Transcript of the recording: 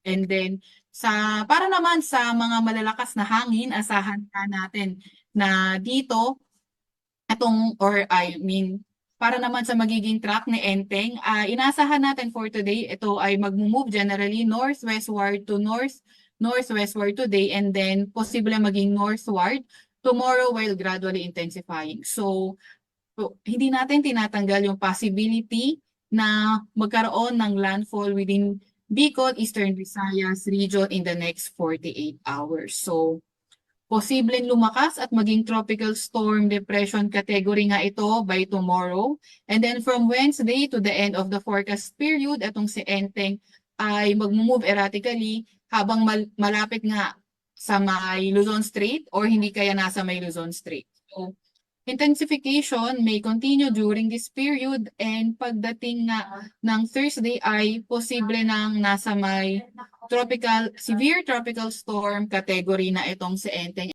And then para naman sa mga malalakas na hangin, asahan na natin na dito para naman sa magiging track ni Enteng, inaasahan natin for today, ito ay mag-move generally northwestward to northwestward today, and then posible maging northward tomorrow while gradually intensifying. So hindi natin tinatanggal yung possibility na magkaroon ng landfall within Bicol, Eastern Visayas region in the next 48 hours. So posibleng lumakas at maging tropical storm depression category nga ito by tomorrow. And then from Wednesday to the end of the forecast period, itong si Enteng ay mag-move erratically habang malapit nga sa may Luzon Strait or hindi kaya nasa may Luzon Strait. So, intensification may continue during this period, and pagdating nga ng Thursday ay posible nang nasa may severe tropical storm category na itong si Enteng.